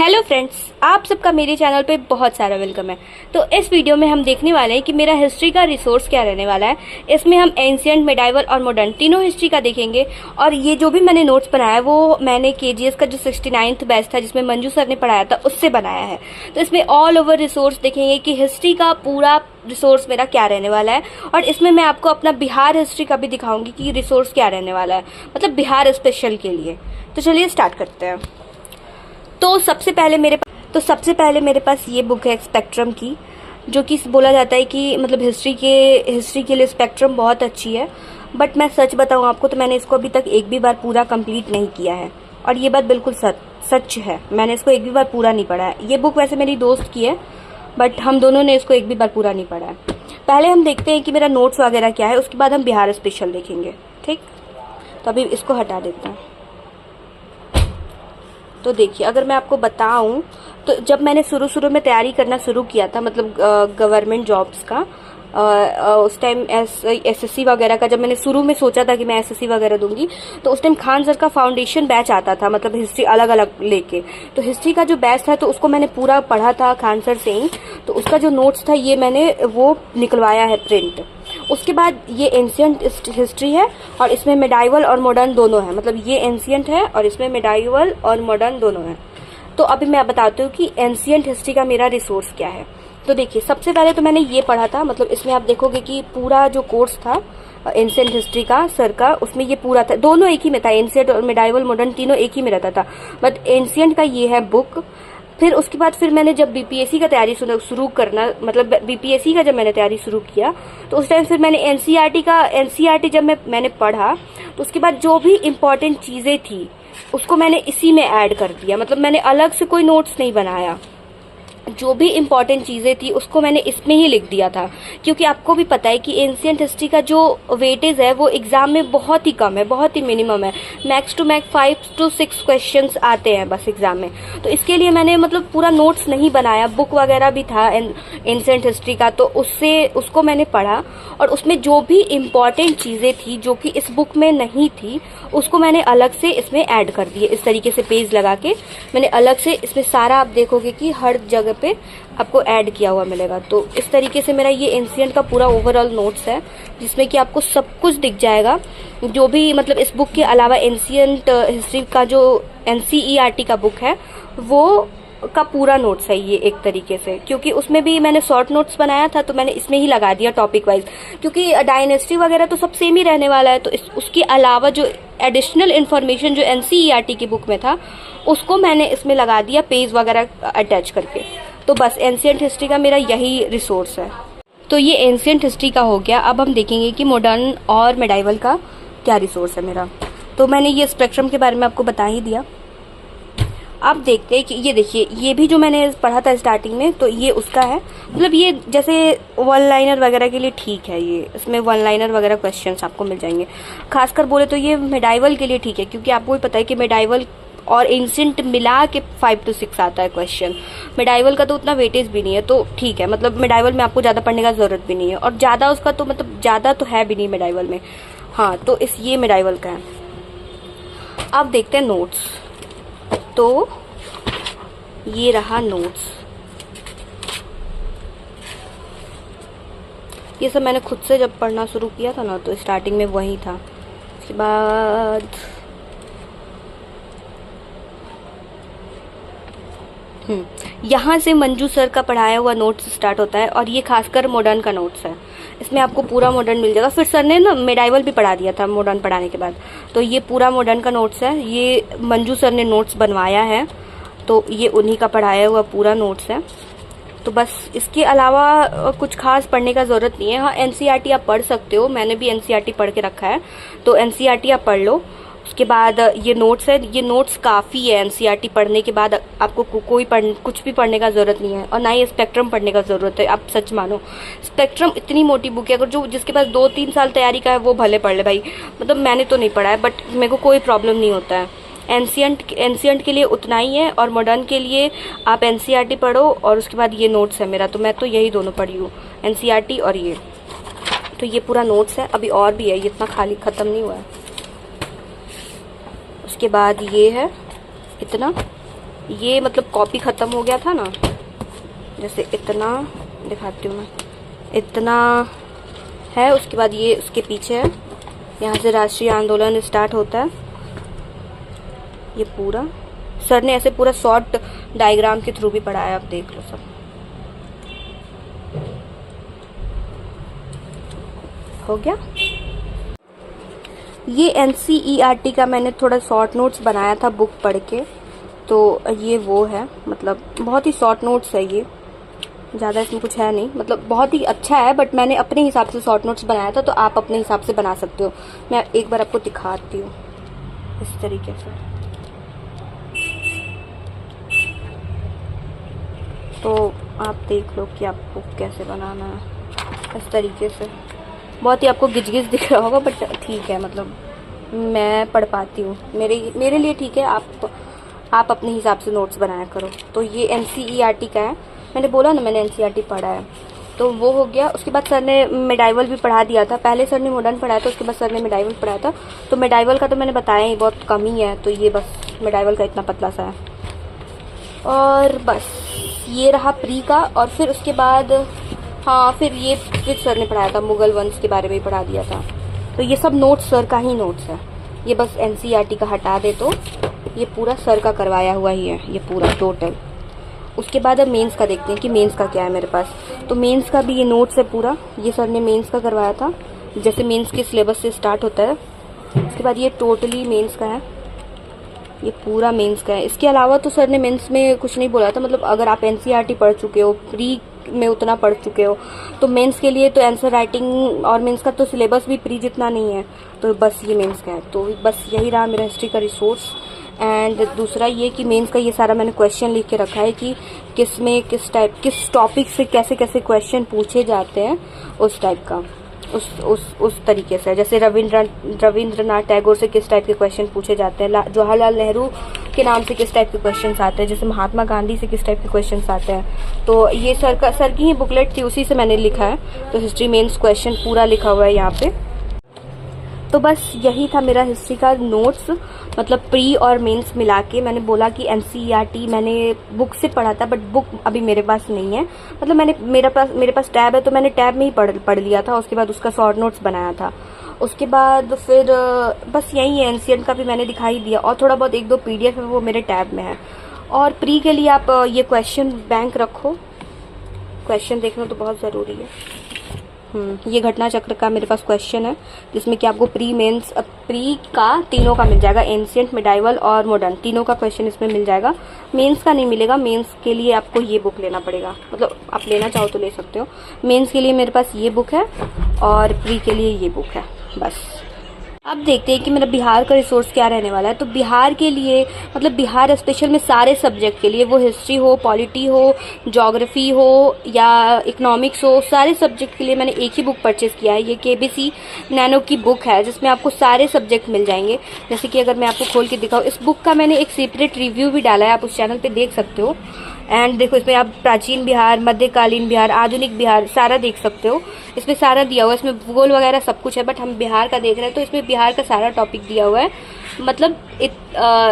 Hello friends, आप सबका मेरे चैनल पे बहुत सारा वेलकम है। तो इस वीडियो में हम देखने वाले हैं कि मेरा हिस्ट्री का रिसोर्स क्या रहने वाला है। इसमें हम एंशिएंट, मेडाइवल और मॉडर्न तीनों हिस्ट्री का देखेंगे। और ये जो भी मैंने नोट्स बनाया है वो मैंने केजीएस का जो 69th बैच था जिसमें मंजू सर ने पढ़ाया था उससे बनाया है। तो इसमें ऑल ओवर रिसोर्स देखेंगे कि हिस्ट्री का पूरा रिसोर्स मेरा क्या रहने वाला है। और इसमें मैं आपको अपना बिहार हिस्ट्री का भी दिखाऊंगी कि रिसोर्स क्या रहने वाला है, मतलब बिहार स्पेशल के लिए। तो चलिए स्टार्ट करते हैं। तो सबसे पहले मेरे पास ये बुक है स्पेक्ट्रम की, जो कि बोला जाता है कि मतलब हिस्ट्री के लिए स्पेक्ट्रम बहुत अच्छी है। बट मैं सच बताऊं आपको तो मैंने इसको अभी तक एक भी बार पूरा कंप्लीट नहीं किया है। और ये बात बिल्कुल सच है, मैंने इसको एक भी बार पूरा नहीं पढ़ा है। ये बुक वैसे मेरी दोस्त की है बट हम दोनों ने इसको एक भी बार पूरा नहीं पढ़ा है। पहले हम देखते हैं कि मेरा नोट्स वगैरह क्या है, उसके बाद हम बिहार स्पेशल देखेंगे। ठीक, तो अभी इसको हटा देते हैं। तो देखिए, अगर मैं आपको बताऊं तो जब मैंने शुरू में तैयारी करना शुरू किया था, मतलब गवर्नमेंट जॉब्स का, उस टाइम एसएससी वगैरह का जब मैंने शुरू में सोचा था कि मैं एसएससी वगैरह दूंगी, तो उस टाइम खान सर का फाउंडेशन बैच आता था, मतलब हिस्ट्री अलग अलग लेके। तो हिस्ट्री का जो बैच था तो उसको मैंने पूरा पढ़ा था खान सर से ही। तो उसका जो नोट्स था ये मैंने वो निकलवाया है प्रिंट। उसके बाद ये एंशिएंट हिस्ट्री है और इसमें मेडाइवल और मॉडर्न दोनों है, मतलब ये एंशिएंट है और इसमें मेडाइवल और मॉडर्न दोनों है। तो अभी मैं बताती हूँ कि एंशिएंट हिस्ट्री का मेरा रिसोर्स क्या है। तो देखिए, सबसे पहले तो मैंने ये पढ़ा था, मतलब इसमें आप देखोगे कि पूरा जो कोर्स था एंशिएंट हिस्ट्री का सर का, उसमें ये पूरा था, दोनों एक ही में था, एंशिएंट और मेडाइवल मॉडर्न तीनों एक ही में रहता था। बट एंशिएंट का ये है बुक। फिर उसके बाद फिर मैंने जब बीपीएससी का तैयारी शुरू करना, मतलब बीपीएससी का जब मैंने तैयारी शुरू किया तो उस टाइम फिर मैंने एनसीईआरटी जब मैंने पढ़ा तो उसके बाद जो भी इम्पोर्टेंट चीजें थी उसको मैंने इसी में ऐड कर दिया। मतलब मैंने अलग से कोई नोट्स नहीं बनाया, जो भी इम्पोर्टेंट चीजें थी उसको मैंने इसमें ही लिख दिया था। क्योंकि आपको भी पता है कि एंशिएंट हिस्ट्री का जो वेटेज है वो एग्जाम में बहुत ही कम है, बहुत ही मिनिमम है। Max to max 5 to 6 questions आते हैं बस एग्जाम में। तो इसके लिए मैंने मतलब पूरा नोट्स नहीं बनाया, बुक वगैरह भी था एंशिएंट हिस्ट्री का, तो उसको मैंने पढ़ा और उसमें जो भी इम्पोर्टेंट चीजें थी जो कि इस बुक में नहीं थी उसको मैंने अलग से इसमें ऐड कर दिए। इस तरीके से पेज लगा के मैंने अलग से इसमें सारा, आप देखोगे कि हर जगह पे आपको ऐड किया हुआ मिलेगा। तो इस तरीके से मेरा ये एंशिएंट का पूरा ओवरऑल नोट्स है, जिसमें कि आपको सब कुछ दिख जाएगा। जो भी मतलब इस बुक के अलावा एंशिएंट हिस्ट्री का जो एनसीईआरटी का बुक है वो का पूरा नोट्स है ये एक तरीके से। क्योंकि उसमें भी मैंने शॉर्ट नोट्स बनाया था तो मैंने इसमें ही लगा दिया टॉपिक वाइज, क्योंकि डायनेस्टी वगैरह तो सब सेम ही रहने वाला है। तो उसके अलावा जो एडिशनल इन्फॉर्मेशन जो एनसीईआरटी की बुक में था उसको मैंने इसमें लगा दिया पेज वगैरह अटैच करके। तो बस एंशिएंट हिस्ट्री का मेरा यही रिसोर्स है। तो ये एंशिएंट हिस्ट्री का हो गया। अब हम देखेंगे कि मॉडर्न और मेडाइवल का क्या रिसोर्स है मेरा। तो मैंने ये स्पेक्ट्रम के बारे में आपको बता ही दिया। अब देखते हैं कि ये देखिए, ये भी जो मैंने पढ़ा था स्टार्टिंग में तो ये उसका है। मतलब ये जैसे वन लाइनर वगैरह के लिए ठीक है, ये इसमें वन लाइनर वगैरह क्वेश्चंस आपको मिल जाएंगे। खासकर बोले तो ये मेडाइवल के लिए ठीक है, क्योंकि आपको भी पता है कि मेडाइवल और एंशिएंट मिला के 5 to 6 आता है क्वेश्चन। मेडाइवल का तो उतना वेटेज भी नहीं है, तो ठीक है। मतलब मेडाइवल में आपको ज्यादा पढ़ने का जरूरत भी नहीं है और ज्यादा उसका तो मतलब ज्यादा तो है भी नहीं मेडाइवल में। हाँ, तो ये मेडाइवल का है। अब देखते हैं नोट्स। तो ये रहा नोट्स। ये सब मैंने खुद से जब पढ़ना शुरू किया था ना तो स्टार्टिंग में वही था। उसके बाद यहाँ से मंजू सर का पढ़ाया हुआ नोट्स स्टार्ट होता है और ये खासकर मॉडर्न का नोट्स है। इसमें आपको पूरा मॉडर्न मिल जाएगा। फिर सर ने ना मेडाइवल भी पढ़ा दिया था मॉडर्न पढ़ाने के बाद। तो ये पूरा मॉडर्न का नोट्स है, ये मंजू सर ने नोट्स बनवाया है, तो ये उन्हीं का पढ़ाया हुआ पूरा नोट्स है। तो बस इसके अलावा कुछ खास पढ़ने का जरूरत नहीं है। हाँ, एनसीईआरटी आप पढ़ सकते हो, मैंने भी एनसीईआरटी पढ़ के रखा है, तो एनसीईआरटी आप पढ़ लो। उसके बाद ये नोट्स है, ये नोट्स काफ़ी है। एनसीईआरटी पढ़ने के बाद आपको कुछ भी पढ़ने का ज़रूरत नहीं है और ना ही स्पेक्ट्रम पढ़ने का ज़रूरत है। आप सच मानो, स्पेक्ट्रम इतनी मोटी बुक है, अगर जिसके पास 2-3 साल तैयारी का है वो भले पढ़ ले भाई। मतलब मैंने तो नहीं पढ़ा है बट मेरे को कोई प्रॉब्लम नहीं होता है। एंशिएंट के लिए उतना ही है और मॉडर्न के लिए आप एनसीईआरटी पढ़ो और उसके बाद ये नोट्स है मेरा। तो मैं तो यही दोनों पढ़ी हूँ, एनसीईआरटी और ये। तो ये पूरा नोट्स है, अभी और भी है, ये इतना खाली ख़त्म नहीं हुआ है। उसके बाद ये है इतना, ये मतलब कॉपी ख़त्म हो गया था ना, जैसे इतना दिखाती हूँ मैं, इतना है। उसके बाद ये उसके पीछे है, यहाँ से राष्ट्रीय आंदोलन स्टार्ट होता है। ये पूरा सर ने ऐसे पूरा शॉर्ट डायग्राम के थ्रू भी पढ़ाया, आप देख लो सब। हो गया। ये NCERT का मैंने थोड़ा शॉर्ट नोट्स बनाया था बुक पढ़ के, तो ये वो है, मतलब बहुत ही शॉर्ट नोट्स है ये, ज़्यादा इसमें कुछ है नहीं, मतलब बहुत ही अच्छा है, बट मैंने अपने हिसाब से शॉर्ट नोट्स बनाया था, तो आप अपने हिसाब से बना सकते हो। मैं एक बार आपको दिखाती हूँ इस तरीके से। तो आप देख लो कि आपको कैसे बनाना है इस तरीके से। बहुत ही आपको गिज दिख रहा होगा, बट ठीक है, मतलब मैं पढ़ पाती हूँ, मेरे लिए ठीक है। आप अपने हिसाब से नोट्स बनाया करो। तो ये NCERT का है, मैंने बोला ना मैंने NCERT पढ़ा है, तो वो हो गया। उसके बाद सर ने मेडाइवल भी पढ़ा दिया था। पहले सर ने मॉडर्न पढ़ाया था, उसके बाद सर ने मेडाइवल पढ़ाया था। तो मेडाइवल का तो मैंने बताया ही, बहुत कम ही है, तो ये बस मेडाइवल का इतना पतला सा है। और बस ये रहा प्री का। और फिर उसके बाद हाँ, फिर सर ने पढ़ाया था, मुगल वंश के बारे में पढ़ा दिया था। तो ये सब नोट्स सर का ही नोट्स है, ये बस NCERT का हटा दे तो ये पूरा सर का करवाया हुआ ही है, ये पूरा टोटल। उसके बाद अब मेंस का देखते हैं कि मेंस का क्या है मेरे पास। तो मेंस का भी ये नोट्स है पूरा, ये सर ने मेंस का करवाया था, जैसे मेंस के सिलेबस से स्टार्ट होता है। उसके बाद ये टोटली मेंस का है, ये पूरा मेंस का है। इसके अलावा तो सर ने मेंस में कुछ नहीं बोला था, मतलब अगर आप NCERT पढ़ चुके हो, प्री में उतना पढ़ चुके हो, तो मेंस के लिए तो आंसर राइटिंग और मेंस का तो सिलेबस भी प्री जितना नहीं है, तो बस ये मेंस का है। तो बस यही रहा मेरा हिस्ट्री का रिसोर्स। एंड दूसरा ये कि मेंस का ये सारा मैंने क्वेश्चन लिख के रखा है कि किस में किस टॉपिक से कैसे कैसे क्वेश्चन पूछे जाते हैं, उस टाइप का, उस तरीके से। जैसे रविंद्रनाथ टैगोर से किस टाइप के क्वेश्चन पूछे जाते हैं, जवाहरलाल नेहरू के नाम से किस टाइप के क्वेश्चंस आते हैं, जैसे महात्मा गांधी से किस टाइप के क्वेश्चंस आते हैं। तो ये सर की ही बुकलेट थी, उसी से मैंने लिखा है। तो हिस्ट्री मेंस क्वेश्चन पूरा लिखा हुआ है यहाँ पे। तो बस यही था मेरा हिस्ट्री का नोट्स, मतलब प्री और मेंस मिला के। मैंने बोला कि NCERT मैंने बुक से पढ़ा था, बट बुक अभी मेरे पास नहीं है, मतलब मेरे पास टैब है, तो मैंने टैब में ही पढ़ लिया था। उसके बाद उसका शॉर्ट नोट्स बनाया था। उसके बाद फिर बस यही है, एंशिएंट का भी मैंने दिखाई दिया, और थोड़ा बहुत 1-2 PDF है, वो मेरे टैब में है। और प्री के लिए आप ये क्वेश्चन बैंक रखो, क्वेश्चन देखना तो बहुत ज़रूरी है। ये घटना चक्र का मेरे पास क्वेश्चन है, जिसमें कि आपको प्री मेंस प्री का तीनों का मिल जाएगा, एंशिएंट, मिडाइवल और मॉडर्न, तीनों का क्वेश्चन इसमें मिल जाएगा। मेंस का नहीं मिलेगा, मेंस के लिए आपको ये बुक लेना पड़ेगा, मतलब आप लेना चाहो तो ले सकते हो। मेंस के लिए मेरे पास ये बुक है और प्री के लिए ये बुक है, बस। अब देखते हैं कि मेरा बिहार का रिसोर्स क्या रहने वाला है। तो बिहार के लिए, मतलब बिहार स्पेशल में सारे सब्जेक्ट के लिए, वो हिस्ट्री हो, पॉलिटी हो, ज्योग्राफी हो या इकोनॉमिक्स हो, सारे सब्जेक्ट के लिए मैंने एक ही बुक परचेज किया है। ये KBC नैनो की बुक है, जिसमें आपको सारे सब्जेक्ट मिल जाएंगे। जैसे कि अगर मैं आपको खोल के दिखाऊँ, इस बुक का मैंने एक सेपरेट रिव्यू भी डाला है, आप उस चैनल पर देख सकते हो। एंड देखो, इसमें आप प्राचीन बिहार, मध्यकालीन बिहार, आधुनिक बिहार सारा देख सकते हो। इसमें सारा दिया हुआ है, इसमें भूगोल वगैरह सब कुछ है, बट हम बिहार का देख रहे हैं तो इसमें बिहार का सारा टॉपिक दिया हुआ है, मतलब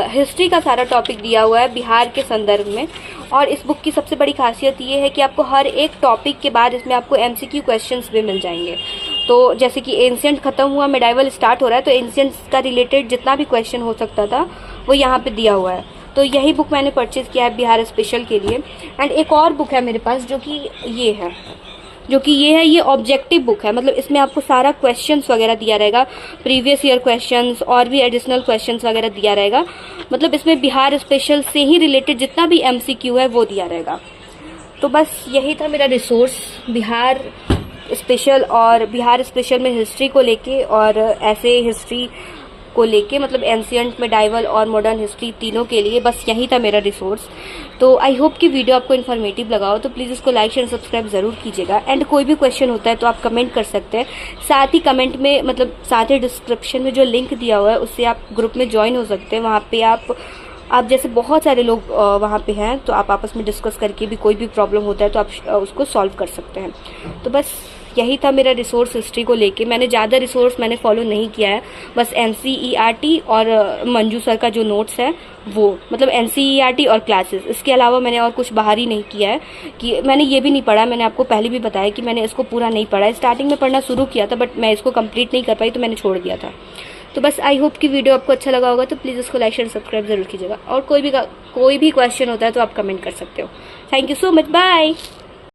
हिस्ट्री का सारा टॉपिक दिया हुआ है बिहार के संदर्भ में। और इस बुक की सबसे बड़ी खासियत ये है कि आपको हर एक टॉपिक के बाद इसमें आपको MCQ क्वेश्चंस भी मिल जाएंगे। तो जैसे कि एंशिएंट खत्म हुआ, मिडाइवल स्टार्ट हो रहा है, तो एंशिएंट का रिलेटेड जितना भी क्वेश्चन हो सकता था वो यहाँ पे दिया हुआ है। तो यही बुक मैंने परचेज किया है बिहार स्पेशल के लिए। एंड एक और बुक है मेरे पास जो कि ये है, ये ऑब्जेक्टिव बुक है, मतलब इसमें आपको सारा क्वेश्चंस वगैरह दिया रहेगा, प्रीवियस ईयर क्वेश्चंस और भी एडिशनल क्वेश्चंस वगैरह दिया रहेगा। मतलब इसमें बिहार स्पेशल से ही रिलेटेड जितना भी MCQ है वो दिया रहेगा। तो बस यही था मेरा रिसोर्स बिहार स्पेशल, और बिहार स्पेशल में हिस्ट्री को लेके और ऐसे हिस्ट्री को लेके, मतलब एंशिएंट, मिडाइवल और मॉडर्न हिस्ट्री तीनों के लिए। बस यही था मेरा रिसोर्स। तो आई होप कि वीडियो आपको इन्फॉर्मेटिव लगा हो, तो प्लीज़ इसको लाइक शेयर सब्सक्राइब ज़रूर कीजिएगा। एंड कोई भी क्वेश्चन होता है तो आप कमेंट कर सकते हैं, साथ ही कमेंट में, मतलब साथ ही डिस्क्रिप्शन में जो लिंक दिया हुआ है उससे आप ग्रुप में ज्वाइन हो सकते हैं। वहाँ पे आप जैसे बहुत सारे लोग वहाँ पे हैं, तो आप आपस में डिस्कस करके भी कोई भी प्रॉब्लम होता है तो आप उसको सॉल्व कर सकते हैं। तो बस यही था मेरा रिसोर्स हिस्ट्री को लेके। मैंने ज़्यादा रिसोर्स मैंने फॉलो नहीं किया है, बस NCERT और मंजू सर का जो नोट्स है वो, मतलब NCERT और क्लासेस, इसके अलावा मैंने और कुछ बाहर ही नहीं किया है। कि मैंने ये भी नहीं पढ़ा, मैंने आपको पहले भी बताया कि मैंने इसको पूरा नहीं पढ़ा है। स्टार्टिंग में पढ़ना शुरू किया था बट मैं इसको कंप्लीट नहीं कर पाई तो मैंने छोड़ दिया था। तो बस आई होप कि वीडियो आपको अच्छा लगा होगा, तो प्लीज़ इसको लाइक शेयर सब्सक्राइब जरूर कीजिएगा। और कोई भी क्वेश्चन होता है तो आप कमेंट कर सकते हो। Thank you so much, bye.